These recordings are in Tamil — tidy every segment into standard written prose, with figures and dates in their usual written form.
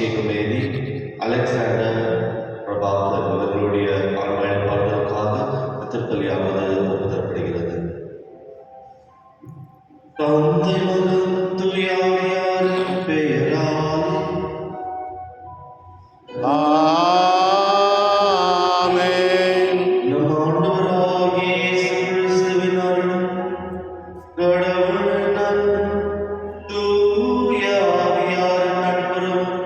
அபிஷேகமேரி, அலெக்சாண்டர், பிரபாகர் இவர்களுடைய ஆண்மழைப்பாளர்களுக்காக திருப்பலியானது ஒப்புதரப்படுகிறது. தந்தை மகன் தூயாவியாரின் பெயராலே ஆமென். நம் ஆண்டவராகிய இயேசு கிறிஸ்துவின் அருளும் கடவுளின் அன்பும் தூய ஆவியாரின் நட்புறவும்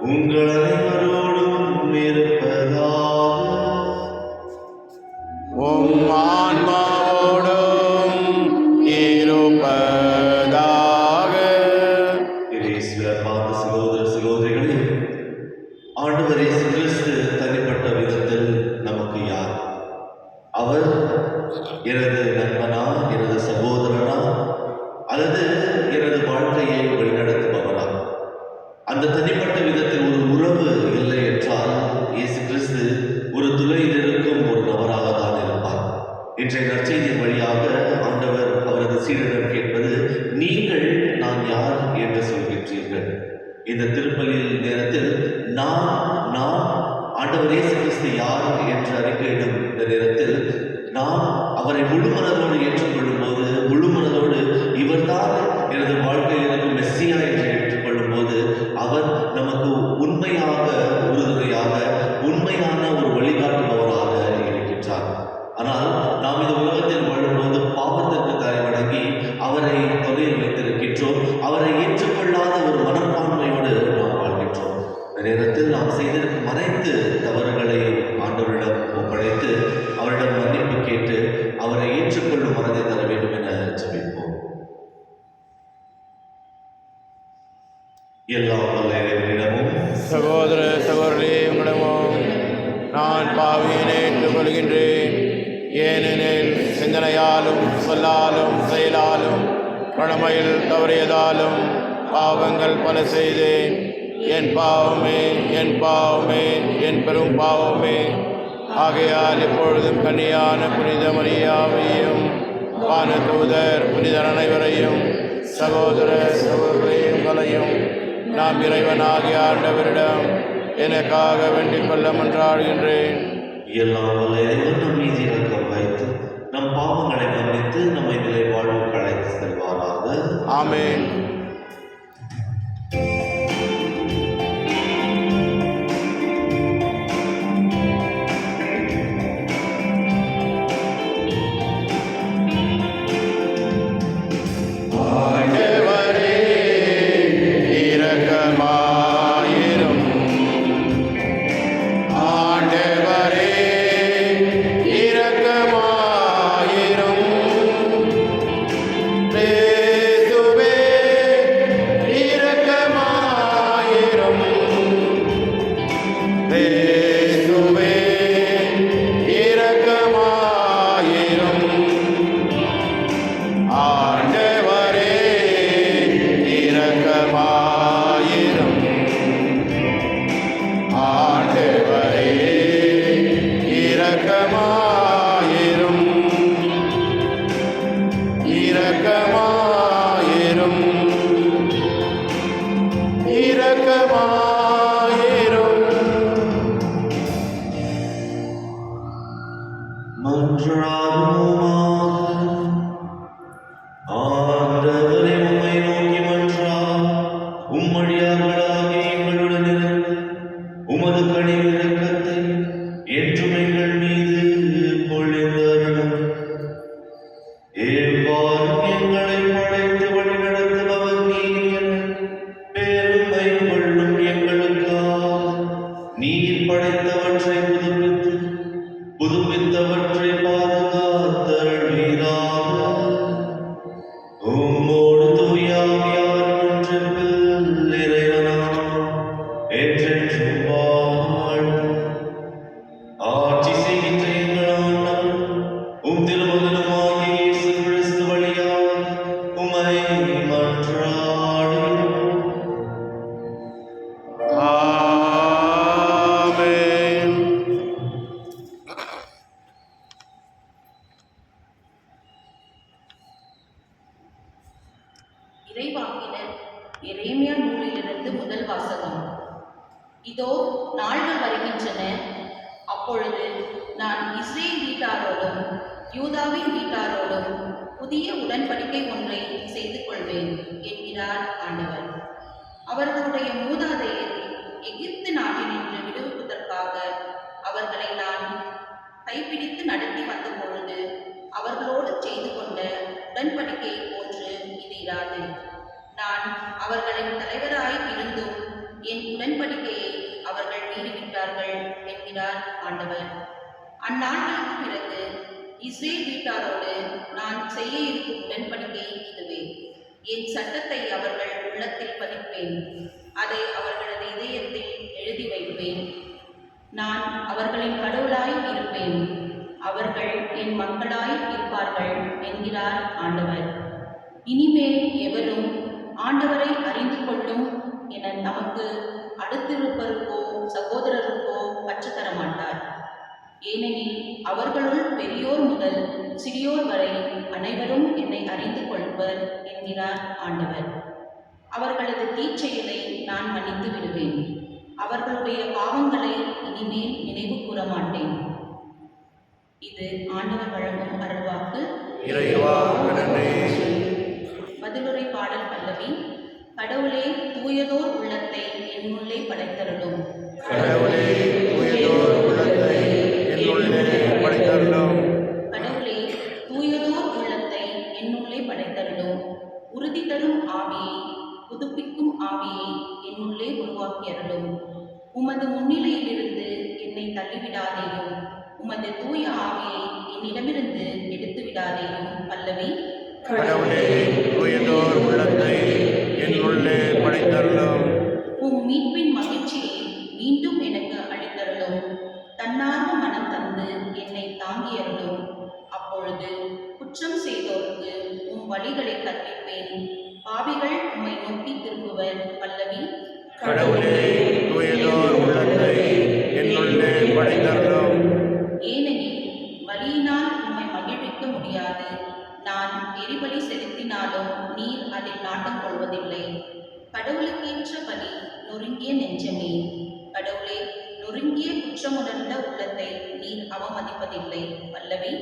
உங்கள் அனைவரோடும் இருப்பதாக. உம் ஆன்மாவோடும் இருப்பதாக. இயேசுவின் அன்பார்ந்த சகோதர சகோதரிகளே, ஆண்டவர் இயேசு கிறிஸ்து தனிப்பட்ட விதத்தில் நமக்கு யார்? அவர் எனது நண்பனா, எனது சகோதரனா, அல்லது எனது வாழ்க்கையை வழிநடத்துபவரா? அந்த தனிப்பட்ட விதத்தில் ஒரு உறவு இல்லை என்றால் இயேசு கிறிஸ்து ஒரு துளையில் இருக்கும் ஒரு நபராக தான் இருப்பார். இன்றைய நற்செய்தியின் வழியாக ஆண்டவர் அவரது சீடரிடம் கேட்பது, நீங்கள் நான் யார் என்று சொல்கின்றீர்கள்? இந்த திருப்பலியில் நேரத்தில் நான் ஆண்டவர் இயேசு கிறிஸ்து யார் என்று அறிக்கையிடும் இந்த நேரத்தில் நாம் அவரை முழு மனதோடு ஏற்றுக்கொள்ளும் போது, முழு மனதோடு இவர்தான் எனது வாழ்க்கையில் இருக்கும் மெஸ்ஸியா என்று ஏற்றுக்கொள்ளும் போது, அவர் நமக்கு உண்மையாக உறுதுணையாக உண்மையான ஒரு வழிகாட்டுபவராக இருக்கின்றார். ஆனால் நாம் இந்த உலகத்தில் வாழும்போது பாவத்திற்கு தலை வணங்கி அவரை தொலைவில் வைத்திருக்கின்றோம். அவரை ஏற்றுக்கொள்ளாத ஒரு மனப்பான்மையோடு நாம் வாழ்கின்றோம். இந்த நேரத்தில் நாம் செய்திருக்கும் அனைத்து தவறுகளை ஆண்டவரிடம் ஒப்படைத்து அவரிடம் மன்னிப்பு கேட்டு அவரை ஏற்றுக்கொள்ளும் மனதை தர வேண்டும் என ஜெபிப்போம். எல்லாம் வல்ல இறைவனிடமும் சகோதர சகோதரி உங்களிடமும் நான் பாவியினை ஏற்றுக்கொள்கின்றேன். ஏனெனில் சிந்தனையாலும் சொல்லாலும் செயலாலும் கடமையில் தவறியதாலும் பாவங்கள் பல செய்தேன். என் பாவமே, என் பாவமே, என் பெரும் பாவமே. ஆகையால் இப்பொழுதும் கன்னியான புனித மரியாவையும் வானதூதர் புனிதர் அனைவரையும் சகோதர சகோதரிகளையும் நாம் இறைவனாகிய ஆண்டவரிடம் எனக்காக வேண்டிக் கொள்ள மன்றாடுகின்றேன். எல்லாம் வல்ல இறைவன் நம் மீது இரக்கம் வைத்து நம் பாவங்களை மன்னித்து நம்மை நிலை வாழ்வுக்கு அழைத்து செல்வாராக. ஆமென். ஆண்டவரே இரக்கமாயிரும். ஆண்டவரே இரக்கமாயிரும். இயேசுவே இரக்கமாயிரும். இயேசுவே இரக்கமாயிரும். ஆண்டவரே இரக்கமாயிரும். ஆண்டவரே இரக்கமாயிரும். இரக்கமாயிரும். இரக்கமாயிரும். மன்றாடுவோமாக. ஆண்டவரே, உம்மை நோக்கி உம்மடியார்களாகிய எங்களுடன் இருந்து உமது கனிவு இரக்கத்தை என்றும் எங்கள் மீது பொழிந்தருளும். எவ்வாறு எங்களை படைத்து வழிநடத்துபவர் நீர் என பெருமை கொள்ளும் எங்களுக்காக நீர் படைத்தவற்றை புதுப்பித்தவற்றை பாதுகாத்தருள்வீராக. உம்மோடு தூய ஆவியார் ஒன்றில் இறைவனாம் என்றென்றும் வாழ்ந்து ஆட்சி செய்கின்ற எங்கள் ஆண்டவர் உம் திருமகனுமாகிய இயேசு கிறிஸ்து வழியாக உம்மை மன்றாடுகிறோம். ஆமென். இறைவாக்கினர் எரேமியா நூலிலிருந்து முதல் வாசகம். இதோ நாள்கள் வருகின்றன, அப்பொழுது நான் இஸ்ரேல் வீட்டாரோடும் யூதாவின் வீட்டாரோடும் புதிய உடன்படிக்கை ஒன்றை செய்து கொள்வேன் என்கிறார் ஆண்டவர். அவர்களுடைய மூதாதையர் எகிப்து நாட்டினின்று விடுவிப்பதற்காக அவர்களை நான் கைப்பிடித்து நடத்தி வந்த பொழுது அவர்களோடு செய்து கொண்ட உடன்படிக்கை போன்று இது இராது. நான் அவர்களின் தலைவராய் இருந்தும் என் உடன்படிக்கையை அவர்கள் மீறிவிட்டார்கள் என்கிறார் ஆண்டவர். அந்நாட்களுக்கு பிறகு இஸ்ரேல் வீட்டாரோடு நான் செய்ய இருக்கும் உடன்படிக்கை இதுவே. என் சட்டத்தை அவர்கள் உள்ளத்தில் பதிப்பேன், அதை அவர்களது இதயத்தில் எழுதி வைப்பேன். நான் அவர்களின் கடவுளாய் இருப்பேன், அவர்கள் என் மக்களாய் இருப்பார்கள் என்கிறார் ஆண்டவர். இனிமேல் எவரும் ஆண்டவரை அறிந்து கொள்ளும் என நமக்கு அடுத்திருப்பருக்கோ சகோதரருக்கோ கற்றுத்தர மாட்டார். ஏனெனில் அவர்களுள் பெரியோர் முதல் சிறியோர் வரை அனைவரும் என்னை அறிந்து கொள்வர் என்கிறார் ஆண்டவர். அவர்களது தீச்செயலை நான் மன்னித்து விடுவேன், அவர்களுடைய பாவங்களை இனிமேல் நினைவு கூற மாட்டேன். இது ஆண்டவர் வழங்கும் அருள்வாக்கு. இறைவா நன்றி. பதிலுரை பாடல் பல்லவி. கடவுளே, தூயதோர் உள்ளத்தை என்னுள்ளே படைத்தருளும். கடவுளே, தூயதோர் உள்ளத்தை என்னுள்ளே படைத்தருளும். கடவுளே, தூயதோர் உள்ளத்தை என்னுள்ளே படைத்தருளும். உறுதி தரும் ஆவியை, புதுப்பிக்கும் ஆவியை என்னுள்ளே உருவாக்கி அருளும். உமது முன்னிலையிலிருந்து என்னை தள்ளிவிடாதேயும், உமது தூய ஆவியை என்னிடமிருந்து எடுத்து விடாதேயும். பல்லவி. கடவுளே, தூயதோர் உள்ளத்தை என்னுள்ளே படைத்தருளும். உம் மீட்பின் மகிழ்ச்சியை மீண்டும் எனக்கு அளித்தருளும். தன்னார்வ மனம் தந்து என்னை தாங்கி அருளும். அப்பொழுது குற்றம் செய்தோருக்கு உம் வழிகளை கற்பிப்பேன், பாவிகள் உம்மை நோக்கி திரும்புவர். பல்லவி. கடவுளே, தூயதோர் உள்ளத்தை என்னுள்ளே படைத்தருளும். ஏனெனில் வலியினால் உம்மை மகிழ்விக்க முடியாது. நான் எரிபலி செலுத்தினாலும் நீர் அதில் நாட்டம் கொள்வதில்லை. கடவுளுக்கேற்ற பலி நொறுங்கிய நெஞ்சமே. கடவுளே, நொறுங்கிய குற்றமுணர்ந்த உள்ளத்தை நீர் அவமதிப்பதில்லை. பல்லவி.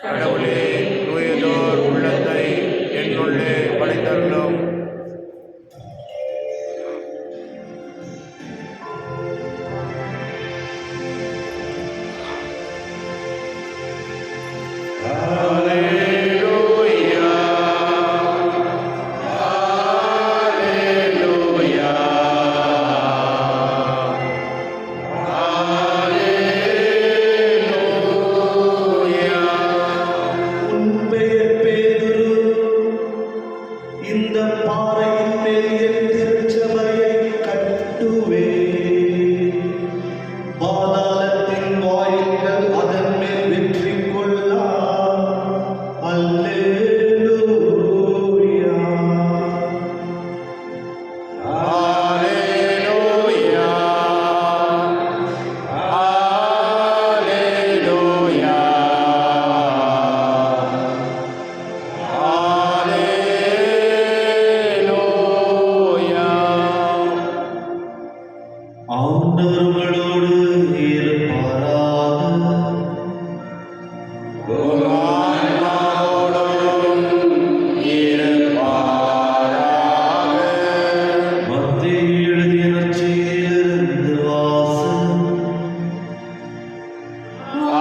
கடவுளே, தூயதோர் உள்ளத்தை என்னுள்ளே படைத்தருளும். இந்த பாறையின் மேல் என் திருச்சபையை கட்டுவேன், பாதாளத்தின் வாயில்கள் அதன் மேல் வெற்றி கொள்ளலாம். அல்லேலூயா. Alleluia. Alleluia. Alleluia. ஆண்டவர்களோடு இருப்பாராக. உம் ஆன்மாவோடும் இருப்பாராக. மத்தேயு எழுதிய நற்செய்தியிலிருந்து வாசகம்.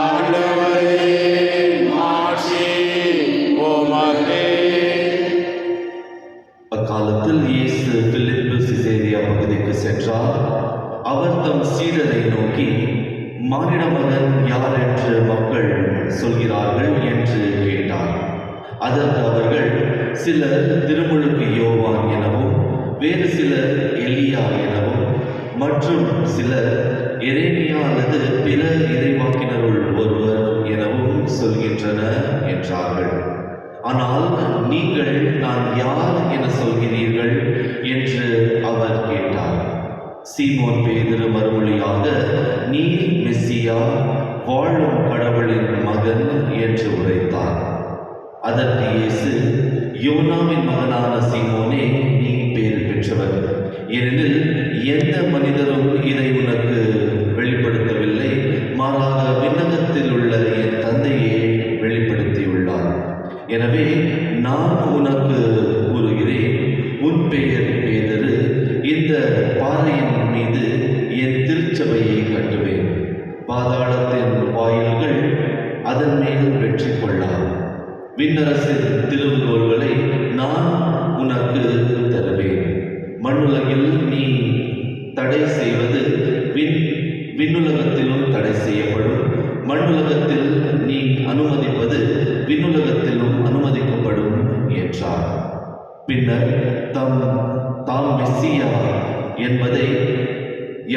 ஆண்டவரே, மாட்சி உமக்கே. அக்காலத்தில் இயேசு பிலிப்பு சிசேரியா பகுதிக்கு சென்றார். அவர் தம் சீடரை நோக்கி, மானிட மகன் யார் என்று மக்கள் சொல்கிறார்கள் என்று கேட்டார். அதற்கு அவர்கள், சிலர் திருமுழுக்கு யோவான் எனவும், வேறு சிலர் எலியா எனவும், மற்றும் சிலர் எரேமியா அல்லது பிற இறைவாக்கினருள் ஒருவர் எனவும் சொல்கின்றனர் என்றார்கள். ஆனால் நீங்கள் நான் யார் என சொல்கிறீர்கள் என்று அவர் கேட்டார். சீமோன் பேதுரு மறுமொழியாக, நீர் மெஸ்ஸியா, வாழும் கடவுளின் மகன் என்று உரைத்தார். அதற்கு இயேசு, யோனாவின் மகனான சீமோனே, நீ பேறு பெற்றவர், ஏனெனில் எந்த மனிதரும் இதை உனக்கு வெளிப்படுத்தவில்லை, மாறாக விண்ணகத்தில் உள்ள என் தந்தையே வெளிப்படுத்தியுள்ளார். எனவே நான் உனக்கு கூறுகிறேன், உன் பெயர் பேதுரு, இந்த பாறையின் மீது என் திருச்சபையை கட்டுவேன். பாதாளத்தின் வாயில்கள் அதன் மேல் வெற்றி கொள்ளார். விண்ணரசின் திருவுகோள்களை நான் உனக்கு தருவேன். மண்ணுலகில் நீ தடை செய்வது விண்ணுலகத்திலும் தடை செய்யப்படும். மண்ணுலகத்தில் நீ அனுமதிப்பது விண்ணுலகத்திலும் அனுமதிக்கப்படும் என்றார். பின்னர் தாம் மெஸ்ஸியா என்பதை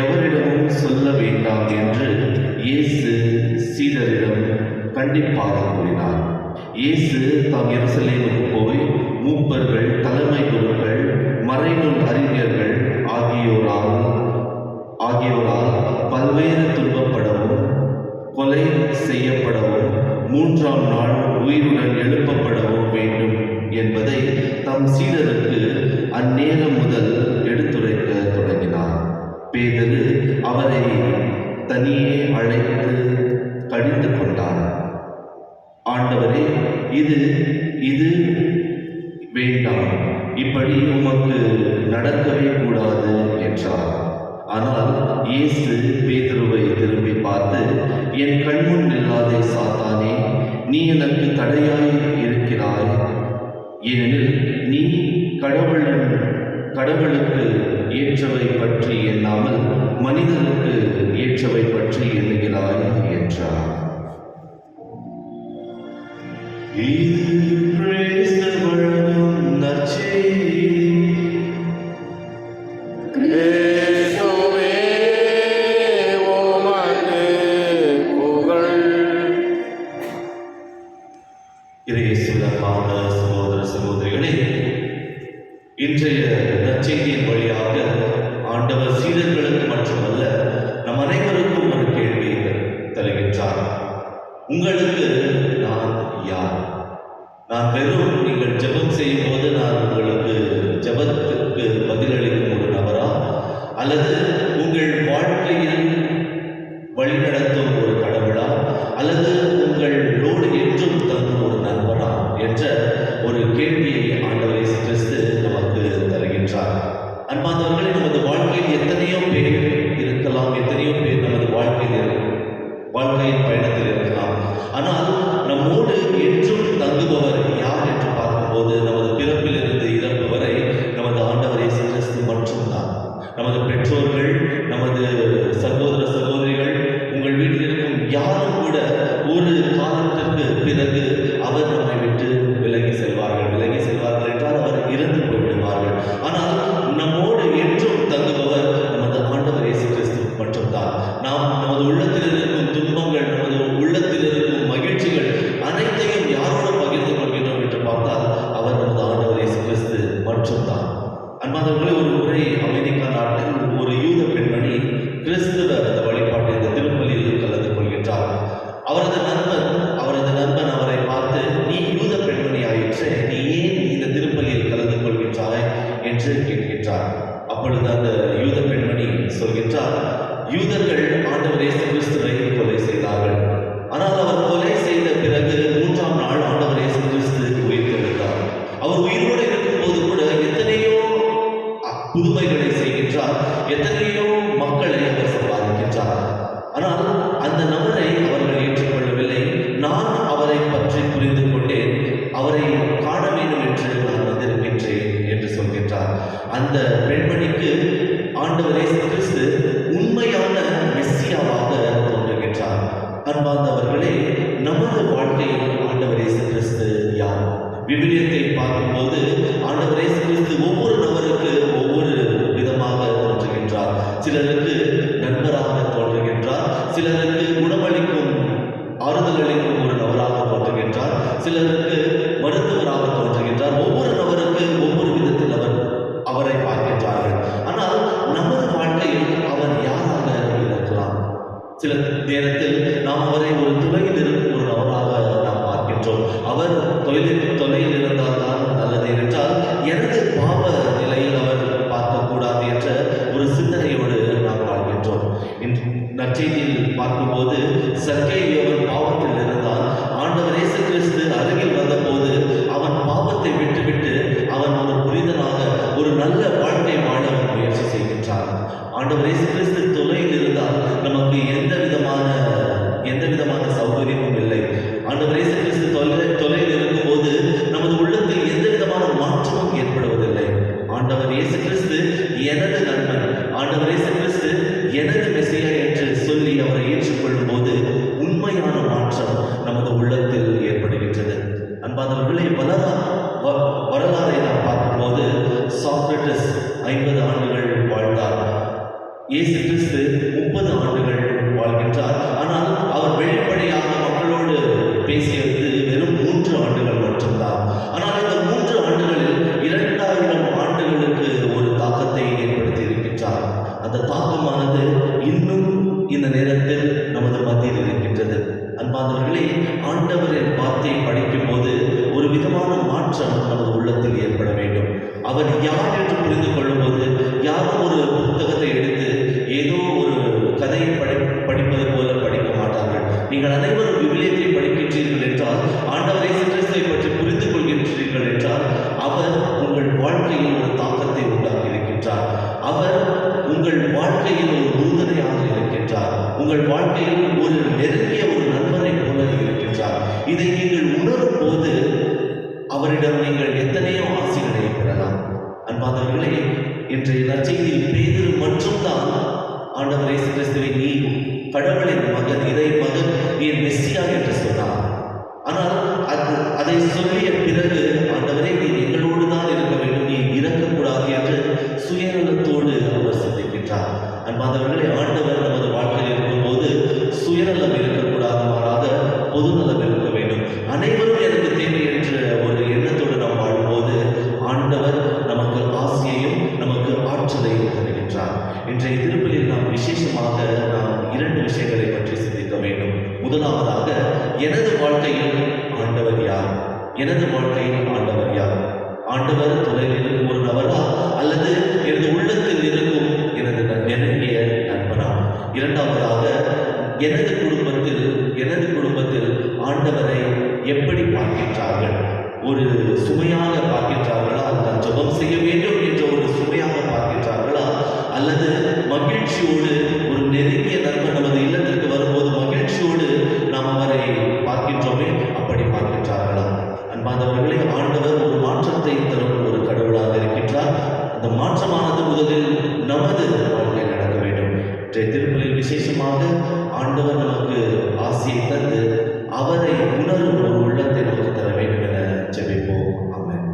எவரிடமும் சொல்ல வேண்டாம் என்று இயேசு சீடரிடம் கண்டிப்பாக கூறினார். இயேசு தாம் எருசலேமுக்கு போய் மூப்பர்கள், தலைமை குருக்கள், மறைநூல் அறிஞர்கள் ஆகியோரால் பல்வேறு துன்பப்படவும் கொலை செய்யப்படவும் 3ஆம் நாள் உயிருடன் எழுப்பப்படவும் வேண்டும் என்பதை தம் சீடருக்கு அந்நேரம் முதல் எடுத்துரைக்க தொடங்கினார். பேதுரு அவரை தனியே அழைத்து கடிந்து கொண்டார். ஆண்டவரே, இது வேண்டாம், இப்படி உமக்கு நடக்கவே கூடாது என்றார். ஆனால் இயேசு பேதுருவை திரும்பி பார்த்து, என் கண்முன் நில்லாதே சாத்தானே, நீ எனக்கு தடையாய் இருக்கிறாய். ஏனெனில் நீ கடவுளுக்கு ஏற்றவை பற்றி எண்ணாமல் மனிதனுக்கு ஏற்றவை பற்றி எண்ணுகிறாய் என்றார். இது கிறிஸ்து வழங்கும் நற்செய்தி. கிறிஸ்துவே, உமக்கு புகழ். இறையேசுவிற்கான சகோதர சகோதரிகளே, இன்றைய நற்செய்தியின் வழியாக ஆண்டவர் சீடர்களுக்கு மட்டுமல்ல, நம் அனைவருக்கும் ஒரு கேள்வியை தருகின்றார். உங்களுக்கு நான் யார்? நான் வெறும் நீங்கள் ஜெபம் செய்யும் போது நான் உங்களுக்கு ஜெபத்திற்கு பதிலளிக்கும் ஒரு நபரா, அல்லது உங்கள் வாழ்க்கையில் வழிநடத்தும் ஒரு கடவுளா, அல்லது உங்களோடு என்றும் தங்கும் ஒரு நண்பனா என்ற ஒரு கேள்வியை ஆண்டவர் இயேசு கிறிஸ்து நமக்கு தருகின்றார். அன்பார்ந்தவர்களே, நமது வாழ்க்கையில் எத்தனையோ பேர் இருக்கலாம், எத்தனையோ பேர் நமது வாழ்க்கையின் பயணத்தில் இருக்கலாம். ஆனால் நம்மோடு என்றும் தங்குபவர் யார் என்று பார்க்கும்போது, நமது பிறப்பிலிருந்து இறப்பு வரை நமது ஆண்டவர் இயேசு கிறிஸ்து மட்டும்தான். நமது பெற்றோர்கள், நமது சகோதர சகோதரிகள், உங்கள் வீட்டில் இருக்கும் யாரும் கூட ஒரு காலத்திற்கு பிறகு அவர் நம்மை விட்டு விலகி செல்வார்கள் என்றால் அவர் இறந்து போய்விடுவார்கள். ஆனால் நம்மோடு என்றும் தங்குபவர் நமது ஆண்டவர் இயேசு கிறிஸ்து மட்டும்தான். நாம் நமது உள்ளத்தில் இருக்கும் துன்பங்கள், நமது உள்ளத்தில் இருக்கும் மகிழ்ச்சிகள் அனைத்தையும் யாரோடு பகிர்ந்து கொள்கின்றோம் என்று பார்த்தால் அவர் நமது ஆண்டவர் இயேசு கிறிஸ்து மட்டும்தான். அன்பானவர்களே, ஒரு முறை அமெரிக்கா நாட்டில் ஒரு யூத பெண்மணி கிறிஸ்துவ வழிபாட்டில் இந்த திருப்பலியில் கலந்து கொள்கின்றார். அவரது நண்பன் அவரை பார்த்து, நீ யூத பெண்மணி ஆயிற்றே, நீ ஏன் இந்த திருப்பலியில் கலந்து கொள்கின்றாய் என்று கேட்கின்றார். அப்பொழுது அந்த யூத பெண்மணி சொல்கின்றார், யூதர்கள் ஆண்டவர் இயேசு கிறிஸ்துவை கொலை செய்தார்கள். ஆனால் அவர் கொலை செய்த பிறகு 3ஆம் நாள் ஆண்டவர் இயேசு கிறிஸ்து உயிர்த்தெழுந்தார். அவர் உயிரோடு இருக்கும் போது கூட எத்தனையோ புதுமைகளை செய்கின்றார், எத்தனையோ மக்களை அவர் சம்பாதிக்கின்றார். ஆனால் அந்த நபரை அவர்கள் ஏற்றுக்கொள்ளவில்லை. நான் அவரை பற்றி புரிந்து கொண்டேன், அவரை காண வேண்டும் என்று நான் வந்திருக்கின்றேன் என்று சொல்கின்றார். அந்த பெண்மணிக்கு ஆண்டவர் இயேசு கிறிஸ்து உண்மையான மெஸ்ஸியாவாக தோன்றுகின்றார். அன்பார்ந்தவர்களே, நமது வாழ்க்கையில் ஆண்டவர் இயேசு கிறிஸ்து யார்? விவிலியத்தை பார்க்கும்போது ஆண்டவர் இயேசு கிறிஸ்து ஒவ்வொரு நபருக்கு ஒவ்வொரு விதமாக தோன்றுகின்றார். சிலருக்கு நண்பராக தோன்றுகின்றார், சிலருக்கு குணமளிக்கும் ஆறுதல் அளிக்கும் ஒரு நபராக தோன்றுகின்றார், சிலருக்கு மருத்துவராக தோன்றுகின்றார். ஒவ்வொரு நபருக்கு ஒவ்வொரு விதத்தில் அவரை பார்க்கின்றார்கள். ஆனால் நமது வாழ்க்கையில் அவர் யாராக இருக்கலாம்? சில நேரத்தில் நாம் அவரை ஒரு துறையில் இருக்கும் ஒரு நபராக நாம் பார்க்கின்றோம். அவர் தொலையில் இருந்தால் தான் நல்லது என்றால் எனது பாவ நிலையில் அவர் பார்க்கக்கூடாது என்ற ஒரு சிந்தனை ஆண்டவர் இயேசு கிறிஸ்து தொலையில் இருந்தால் நமக்கு எந்த விதமான சௌகரியமும் இல்லை. ஆண்டவர் இயேசு கிறிஸ்து தொலையில் இருக்கும்போது நமது உள்ளத்தில் எந்த விதமான மாற்றமும் ஏற்படுவதில்லை. ஆண்டவர் இயேசு கிறிஸ்து எனது நண்பன், ஆண்டவர் இயேசு கிறிஸ்து எனது மெசியா என்று சொல்லி அவரை ஏற்றுக்கொள்ளும் போது உண்மையான மாற்றம் நமது உள்ளத்தில் ஏற்படுகின்றது. அன்பானவர்களே, வரலாறை நாம் பார்க்கும்போது சாக்ரட்டிஸ் 50 ஆண்டுகள் வாழ்ந்தார். இயேசு கிறிஸ்து 30 ஆண்டுகள் வாழ்கின்றார். ஆனால் அவர் வெளிப்படையாக மக்களோடு பேசியது வெறும் 3 ஆண்டுகள் மட்டும்தான். ஆனால் இந்த 3 ஆண்டுகளில் 2000 ஆண்டுகளுக்கு ஒரு தாக்கத்தை ஏற்படுத்தி இருக்கின்றார். அந்த தாக்கமானது இன்னும் இந்த நேரத்தில் நமது மத்தியில் இருக்கின்றது. அன்பானவர்களே, ஆண்டவரின் வார்த்தையை படிக்கும் போது ஒரு விதமான மாற்றம் நமது உள்ளத்தில் ஏற்பட வேண்டும். அவர் யார் என்று புரிந்து கொள்ளும் போது யாரும் ஒரு புத்தகத்தை எடுத்து ஏதோ ஒரு கதையை படிப்பது போல படிக்க மாட்டார்கள். நீங்கள் அனைவரும் விவிலியத்தை படிக்கின்றீர்கள் என்றால், ஆண்டவர் இயேசு கிறிஸ்துவை பற்றி புரிந்து கொள்கின்றீர்கள் என்றால், அவர் உங்கள் வாழ்க்கையில் ஒரு தாக்கத்தை உண்டாக்கி இருக்கின்றார். அவர் உங்கள் வாழ்க்கையில் ஒரு உறுதுணையாக இருக்கின்றார். உங்கள் வாழ்க்கையில் ஒரு நெருங்கிய ஒரு நண்பரை போல இருக்கின்றார். இதை நீங்கள் உணரும் போது அவரிடம் நீங்கள் எத்தனையோ ஆசைகளை பெறலாம். அன்பானவர்களே, இன்றைய நற்செய்தியில் பேதுரு மட்டும்தான் ஆண்டவர் இயேசு கிறிஸ்துவை நீ கடவுளின் மகன், இறை மகன், நீ மெசியா என்று சொன்னார். ஆனால் அதை சொல்லிய பிறகு, ஆண்டவரே நீ எங்களோடு தான் இருக்க வேண்டும், நீ இறக்கக்கூடாது என்று சுயநலத்தோடு அவர் சிந்திக்கின்றார். அன்பானவர்களே, ஆண்டவர் நமது வாழ்க்கையில் இருக்கும்போது சுயநலம் இருக்கக்கூடாது, மாறாக பொதுநலம் இருக்க வேண்டும். அனைவரும் எனக்கு தேவை என்ற ஒரு எண்ணத்தோடு நாம் வாழும்போது ஆண்டவர் நமக்கு ஆசையையும் நமக்கு ஆற்றலையும் தருகின்றார். இன்றைய திருப்பலியில் நாம் விசேஷமாக 2 விஷயங்களை பற்றி சிந்திக்க வேண்டும். முதலாவதாக, எனது வாழ்க்கையில் ஆண்டவர் யார்? எனது வாழ்க்கையில் ஆண்டவர் யார்? ஆண்டவர் தொலைவில் இருக்கும் ஒரு நபரா, அல்லது எனது உள்ளத்தில் இருக்கும் எனது நெருங்கிய நண்பனா? இரண்டாவதாக, எனது குடும்பத்தில் ஆண்டவரை எப்படி பார்க்கின்றார்கள்? ஒரு சுமையாக பார்க்கின்றார்களா? நான் ஜெபம் செய்ய வேண்டும் என்ற ஒரு சுமையாக பார்க்கின்றார்களா? அல்லது மகிழ்ச்சியோடு ஒரு நெருங்கிய நண்பன் நமது இல்லத்திற்கு வரும்போது மகிழ்ச்சியோடு நாம் அவரை பார்க்கின்றோமே, அப்படி பார்க்கின்றார்களா? அன்பானவர்களே, ஆண்டவர் ஒரு மாற்றத்தை தரும் ஒரு கடவுளாக இருக்கின்றார். அந்த மாற்றமானது முதலில் நமது வாழ்க்கையில் நடக்க வேண்டும். இன்றைய திருப்பலியில் விசேஷமாக ஆண்டவர் நமக்கு ஆசையை தந்து அவரை உணரும் ஒரு உள்ளத்தை நமக்கு தர வேண்டும் என ஜெபிப்போம். ஆமென்.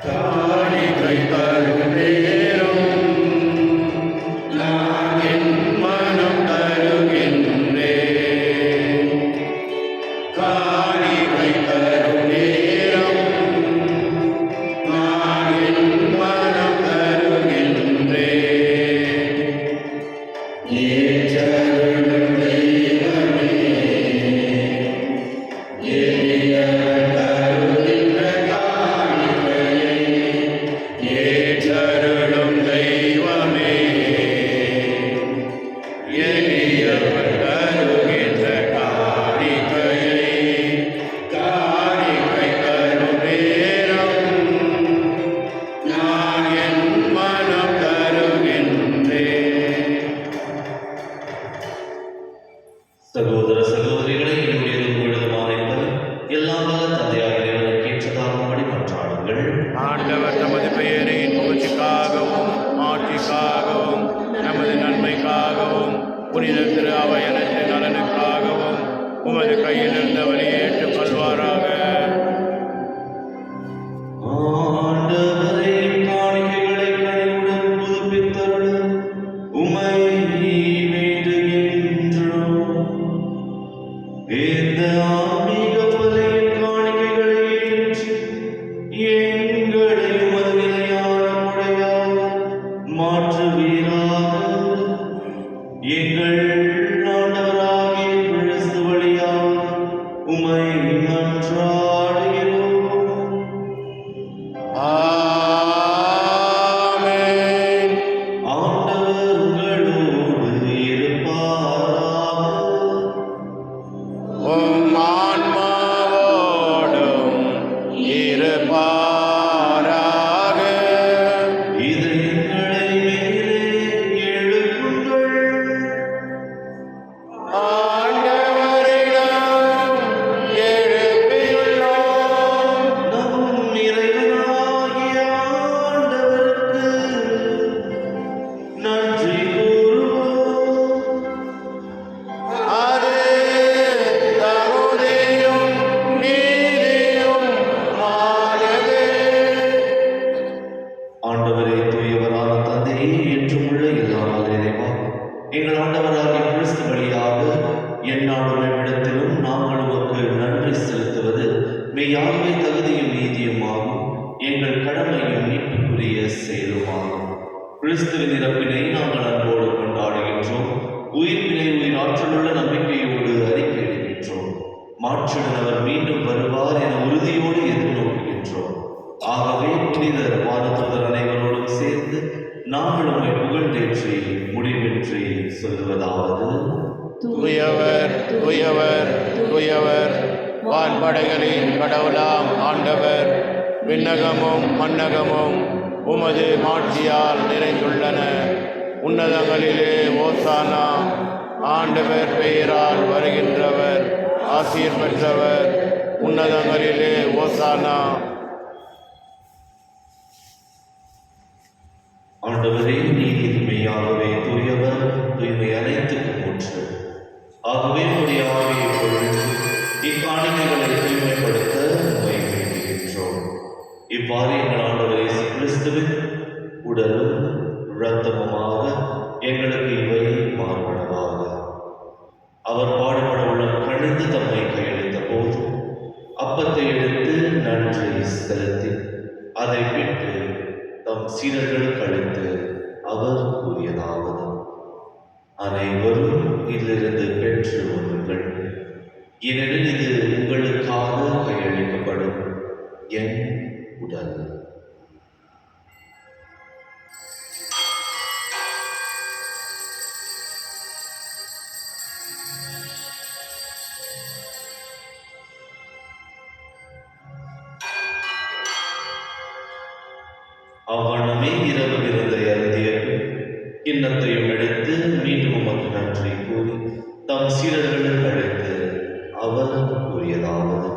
காணிக்கை தரும் நேரம் நான் என் மனம் தருகின்றேன். காணிக்கை தரும் நேரம் நான் என் மனம் தருகின்றேன். ஏற்றருளும் தெய்வமே, எளியவர் தருகின்ற காணிக்கையை ஏற்றருளும் தெய்வமே, எளியவர் தருகின்ற காணிக்கையை. காணிக்கை தரும் நேரம் நான் என் மனம் தருகின்றேன். சகோதர சகோதரிகளை, என்னுடையதும் உங்களுதுமான என்பது எல்லாம் வல்ல தந்தையாக இறைவனுக்கு ஏற்றதாகும்படி மன்றாடுங்கள். ஆண்டவர் தமது பெயரின் புகழ்ச்சிக்காகவும் ஆட்சிக்காகவும் நமது நன்மைக்காகவும் புனித திரு அவையனத்து நலனுக்காகவும் உமது கையில் இருந்தவரை ஏற்றுக்கொள்வாராக. ஆண்டவரே, காணிக்கைகளை கனிவுடன் புதுப்பித்தருள உம்மை வேண்டுகின்றோம். இந்த ஆன்மீக பலியின் காணிக்கைகளை ஏற்று எங்களை உமது நிலையான கொடையாக மாற்றுவீராக. எங்கள் ஆண்டவராகிய கிறிஸ்து வழியாக உம்மை மன்றாடுகிறோம். ஆமென். ஆண்டவர் கிறிஸ்துவின் இறப்பினை நாங்கள் அன்போடு கொண்டாடுகின்றோம். உயிர்ப்பினை உயிராற்றலுள்ள நம்பிக்கையோடு அறிக்கையிடுகின்றோம். மாற்றுடன் அவர் மீண்டும் வருவார் என உறுதியோடு எதிர்நோக்குகின்றோம். ஆகவே புனிதர் வானதூதர் அனைவரோடும் சேர்ந்து நாங்கள் உம்மை புகழ்ந்தேற்றி முடிவின்றி சொல்லுவதாவது: தூயவர் தூயவர் தூயவர், வான்படைகளின் கடவுளாம் ஆண்டவர். விண்ணகமும் மண்ணகமும் உமது மாட்சியால் நிறைந்துள்ளன. உன்னதங்களிலே ஓசானா. ஆண்டவர் பெயரால் வருகின்றவர் ஆசீர் பெற்றவர். உன்னதங்களிலே ஓசானா. ஆண்டவரே, நீர் மெய்யாகவே தூயவர், தூய்மை அனைத்துக்கும் ஊற்று. ஆகவே உடைய ஆவியை பொழுது இக்காணிக்கைகளை தூய்மைப்படுத்த முயற்சிக்கின்றோம். இவ்வாறு எங்கள் ஆண்டவர் இயேசு கிறிஸ்துவின் உடலும் இரத்தமுமாக எங்களுக்கு இவை மாறுபடுவாக. அவர் பாடுபட உள்ளம் கணிந்து தம்மை கையளித்த போது அப்பத்தை எடுத்து நன்றி செலுத்தி அதை விட்டு தம் சீடர்களுக்கு அளித்து அவர் கூறியதாவது: அனைவரும் இதிலிருந்து பெற்று உண்ணுங்கள், ஏனெனில் இது உங்களுக்காக கையளிக்கப்படும் என் உடல். அவ்வண்ணமே இரவு விருந்தை அருந்திய பின் கிண்ணத்தையும் எடுத்து மீண்டும் உமக்கு நன்றி கூறி தம் சீடர்களுக்கு அளித்து அவர் கூறியதாவது: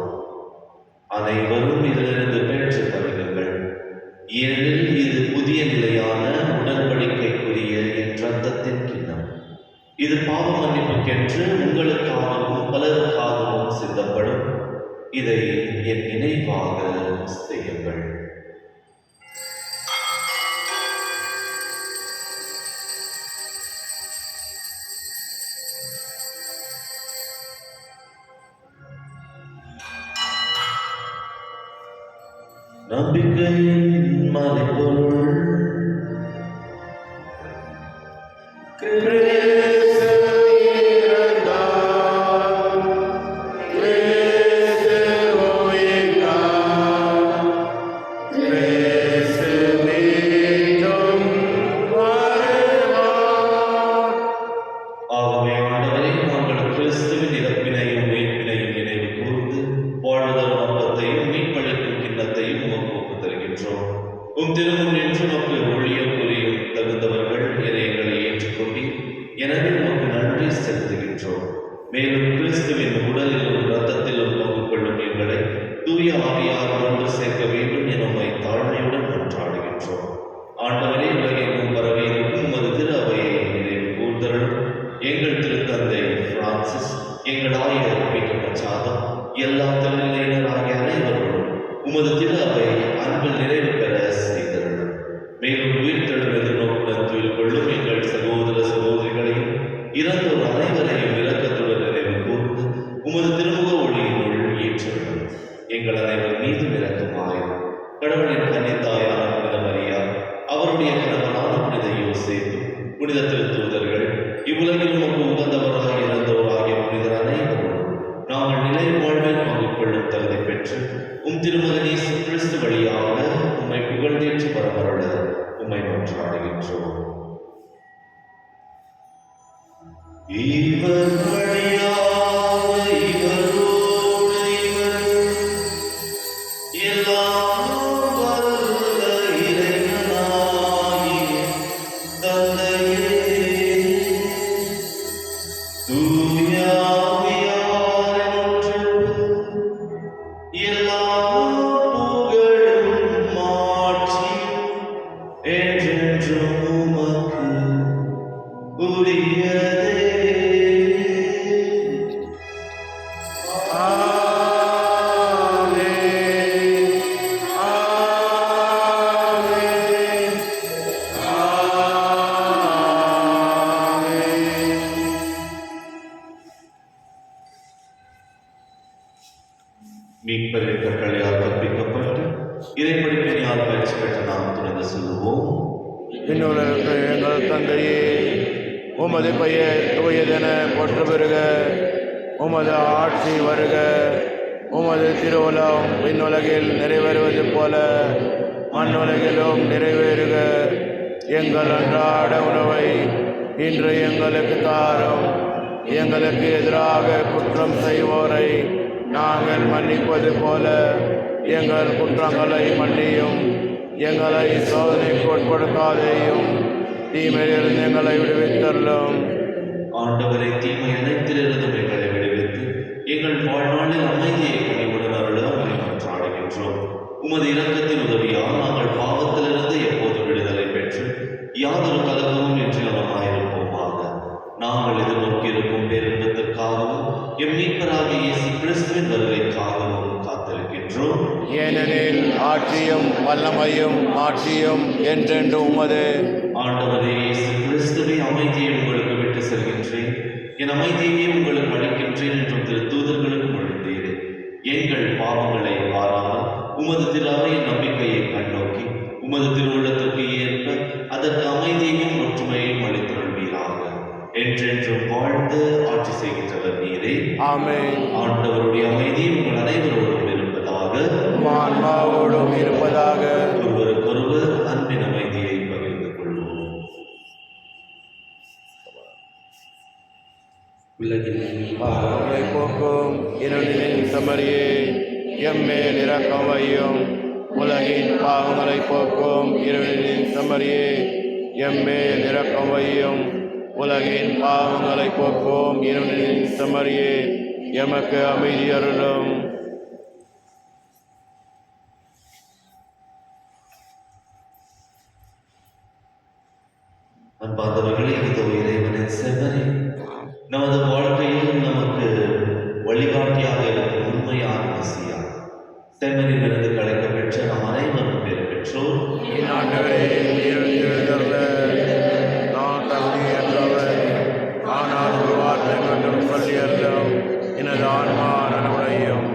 அனைவரும் இதிலிருந்து பெற்று பருகுங்கள், ஏனெனில் இது புதிய நிலையான உடன்படிக்கைக்குரிய என் இரத்தத்தின் கிண்ணம். இது பாவ மன்னிப்புக்கென்று உங்களுக்காகவும் பலருக்காகவும் சிந்தப்படும். இதை என் நினைவாக செய்யுங்கள். நம்பிக்கையின் மலைப்பொருள் ஆகவே ஆண்டவரே, நாங்கள் கிறிஸ்துவின் இறப்பினையும் உயிர்ப்பினையும் நினைவு கூர்ந்து வாழ்தரும் அப்பத்தையும் மீட்பளிக்கும் கிண்ணத்தையும் உமக்கு ஒப்புத் தருகின்றோம். உம் திருமுன் நின்று உமக்கு ஊழியம் புரியும் தகுந்தவர்கள் என எங்களை ஏற்றுக்கொண்டீர். எனவே உமக்கு நன்றி செலுத்துகின்றோம். மேலும் கிறிஸ்துவின் உடலிலும் இரத்தத்திலும் பங்கு கொள்ளும் எங்களை தூய ஆவியார் ஒன்று சேர்க்க வேண்டும் என உம்மை தாழ்மையுடன் மன்றாடுகின்றோம். ஆண்டவரே, உலகெங்கும் பரவியிருக்கும் உமது திரு அவையை நினைவு கூர்ந்தருளும். எங்கள் திருத்தந்தை பிரான்சிஸ், எங்கள் ஆயர் பீட்டர் மச்சாதம், எல்லா திருநிலையினராகிய அனைவரும் உமது திரு அவை அன்பில் நிறைவு பெற செய்தருளும். மேலும் உயிர்த்தெழும் எதிர்நோக்குடன் துயில் கொள்ளும் எங்கள் சகோதர சகோதரிகளையும் இறந்தோர் அனைவரையும் இரக்கத்துடன் நினைவு கூர்ந்து உமது திருமுக ஒளியினுள் ஏற்றருளும். எங்கள் அனைவர் மீதும் இரக்கமாயிரும். கடவுளின் கன்னித்தாயான புனித மரியா, அவருடைய கணவனான புனித யோசேப்பு, புனித திருத்தூதர்கள், இவ்வுலகில் உமக்கு உகந்தவராக இறந்தோராகிய புனிதர் அனைவரும் நாங்கள் நிலை வாழ்வில் பங்கு கொள்ளும் தகுதி பெற்று உம் திருமகன் இயேசு கிறிஸ்து வழியாக உம்மை புகழ்ந்தேற்று வரவருள உம்மை மன்றாடுகின்றோம். இவர் வழியாக இவரோடு இவர் எல்லாம் வல்ல இறைவனாகிய தந்தையே, தூய ஆவியாரின் ஒன்றிப்பு எல்லா புகழும் மாட்சியும் என்றென்றும் உமக்கு உரியதே. மீட்பரின் கட்டளையால் கற்பிக்கப்பட்டு இறைப்படிப்பினால் பயிற்சி பெற்ற நாம் துணிந்து சொல்லுவோம்: விண்ணுலகிற்கு எங்கள் தந்தையே, உமது பெயர் தூயதென போற்ற பெறுக. உமது ஆட்சி வருக. உமது திருவுளம் விண்ணுலகில் நிறைவேறுவது போல மண்ணுலகிலும் நிறைவேறுக. எங்கள் அன்றாட உணவை இன்று எங்களுக்கு தாரும். எங்களுக்கு எதிராக குற்றம் செய்வோரை நாங்கள் மன்னிப்பது போல எங்கள் குற்றங்களை மன்னியும். எங்களை சோதனைக்கு உட்படுத்தாதேயும், தீமையிலிருந்து எங்களை விடுவித்தருளும். ஆண்டவரை, தீமை அனைத்திலிருந்தும் எங்களை விடுவித்து எங்கள் வாழ்நாளில் அமைதியை கனிவுடன் அருள உம்மை மன்றாடுகின்றோம். உமது இரக்கத்தின் உதவியால் நாங்கள் பாவத்திலிருந்து எப்போது விடுதலை பெற்று யாதொரு கலக்கமும் இன்றி நலமாயிருப்போமாக. நாங்கள் எதிர்நோக்கியிருக்கும் பேரின்பத்திற்காகவும் எம் மீட்பராகிய இயேசு கிறிஸ்துவின் வருகைக்காகவும் காத்திருக்கின்றோம். ஏனெனில் ஆட்சியும் வல்லமையும் ஆட்சியும் என்றென்று உமது. ஆண்டவரே இயேசு கிறிஸ்துவை, அமைதியை உங்களுக்கு விட்டு செல்கின்றேன், என் அமைதியை உங்களுக்கு அளிக்கின்றேன் என்றும் திரு தூதர்களுக்கு மொழிந்தீரே. எங்கள் பாவங்களை பாராமல் உமது திரு அவையின் நம்பிக்கையை கண்ணோக்கி உமது திருவுள்ளத்திற்கு ஏற்ப அதற்கு அமைதியையும் ஒற்றுமையையும் அளித்தருள்வீராக. என்றென்றும் வாழ்ந்து ஆட்சி செய்கின்றவர் நீரே. ஆமென். ஆண்டவருடைய அமைதி உங்கள் அனைவரோடும் இருப்பதாக, ஆன்மாவோடும் இருப்பதாக. ஒருவருக்கொருவர் அன்பின் அமைதியை பகிர்ந்து கொள்வோம். உலகின் பாவங்களை போக்கும் இரண்டின் சமரியே, எம்மேல் இரக்கம் வையும். உலகின் பாவங்களை போக்கும் இரண்டின் சமரியே, எம்மேல் இரக்கம் வையும். உலகின் பாவங்களை போக்கும் இரண்டின் சமரியே, எமக்கு அமைதி அருளும். அன்பார்ந்தவர்களே, இதோ இறைவனின் செம்மறி நமது வாழ்க்கையில் நமக்கு வழிகாட்டியாக இருக்கும் உண்மையான மெசியா. செம்மறின் விருது கலைக்க பெற்ற நாம் அனைவரும் பேர் பெற்றோர். ஆண்டவரே, நீர் எழுந்தருள நான் தகுதியற்றவர். ஆனால் ஒரு வார்த்தை மட்டும் சொல்லி அருளும், எனது ஆன்மா நனவடையும்.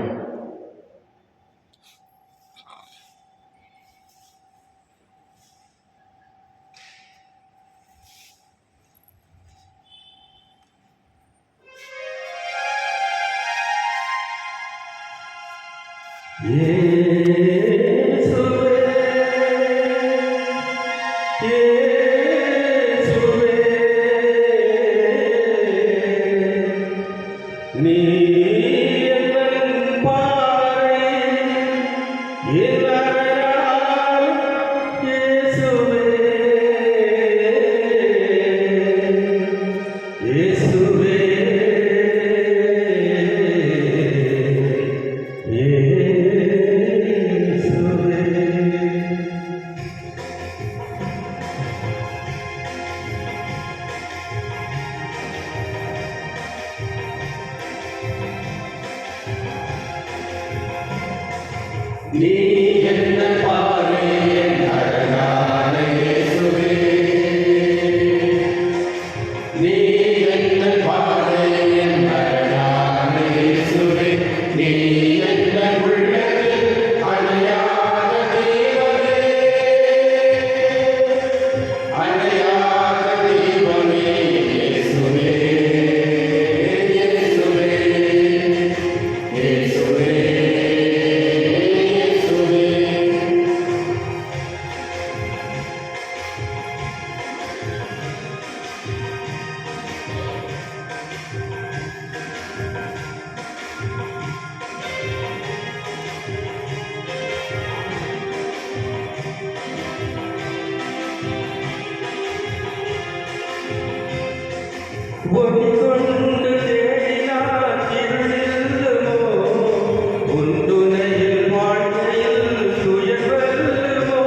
நீ என்ன பாரு என் அழகான இயேசுவே, நீ என்ன பாரு என் அழகான இயேசுவே, நீ என்ன உள்ளத்தில் அணையாத தெய்வமே, அணையாத தெய்வமே இயேசுவே, இயேசுவே, இயேசுவே. ஒன்றுண்டு தேடினார் இருளில்லுமோ, உந்துணையில் வாழ்க்கையில் துயர்வல்லுமோ.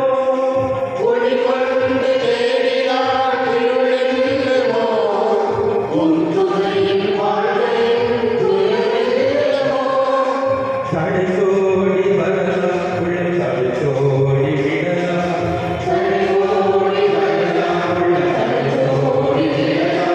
ஒளிகொண்டு தேடினார் இருளில்லுமோ, உந்துணையில் வாழ்க்கையில் துயர்வல்லுமோ. தடைத்தோடி வரலாம் உள்ள தடைத்தோடி விடலாம், தடைத்தோடி வரலாம் உள்ள தடைத்தோடி விடலாம்.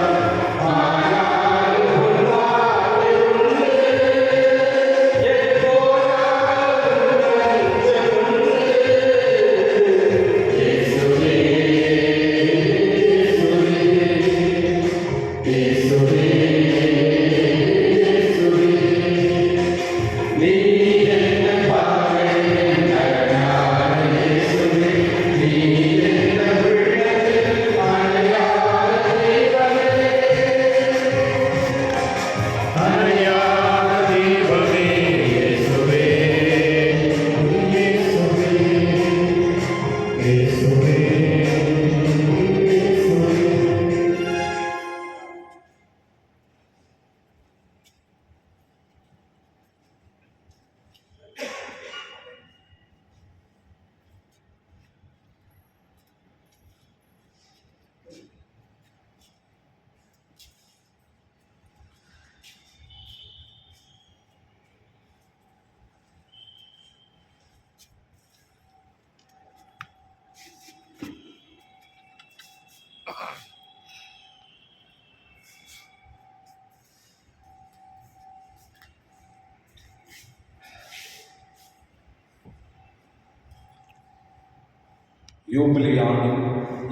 யூபிலி ஆண்டின்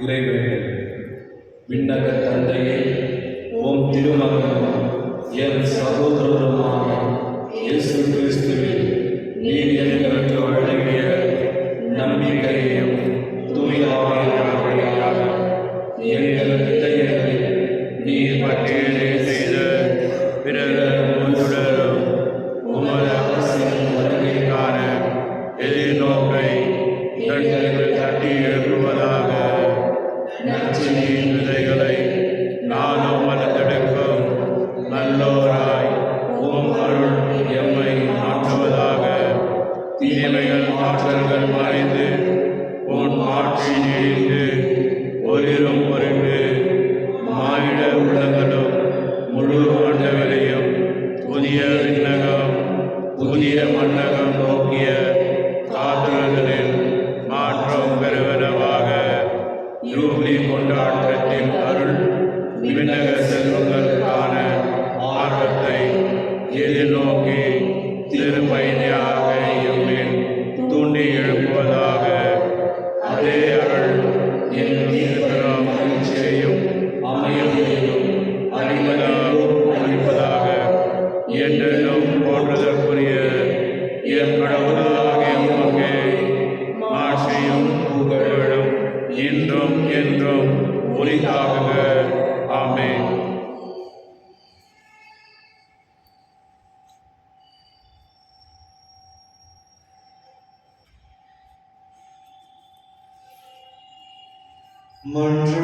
இறைவேண்டல். விண்ணக தந்தையே, உம் திருமகனும் என் சகோதரருமான இயேசு கிறிஸ்துவில் நீர் எங்களுக்கு வழங்கிய நம்பிக்கையையும் தூய ஆவியின் வழியாக எங்கள் இதயங்களில் நீர் பட்டியலை செய்த பிறர் முன்னுடரும் உமது அரசின் வருகைக்கான எதிர்நோக்கை தட்டில் தட்டி எழுப்புவதாக. நற்செய்தியின் விதைகளை நானும் வளர்த்தெடுக்கும் நல்லோராய் உம் அருள் எம்மை மாற்றுவதாக. தீமைகள் ஆற்றல்கள் மறைந்து உன் ஆட்சி நீடித்து ஒளிரும் பொருட்டு மானிட உள்ளங்களும் முழு ஆண்டவரையும் புதிய விண்ணகம் புதிய மன்னகம் நோக்கிய காதல்களில் மாற்றம் பெறுவனவாக. யூபிலி கொண்டாட்டத்தின் அருள் விண்ணக செல்வங்களுக்கான ஆர்வத்தை எதிர்நோக்கி திருப்பயணியாக எம்மில் தூண்டி எழுப்புவதாக. அதே அருள் என் மீதும் மகிழ்ச்சியையும் அமைதியையும் அளிப்பதாக. என்றென்றும் போற்றுதற்குரிய என் கடவுளாகிய உமக்கே மாட்சியும் புகழும் இன்றும் என்றும் உரித்தாகுக. ஆமென். மன்றாடுவோமாக.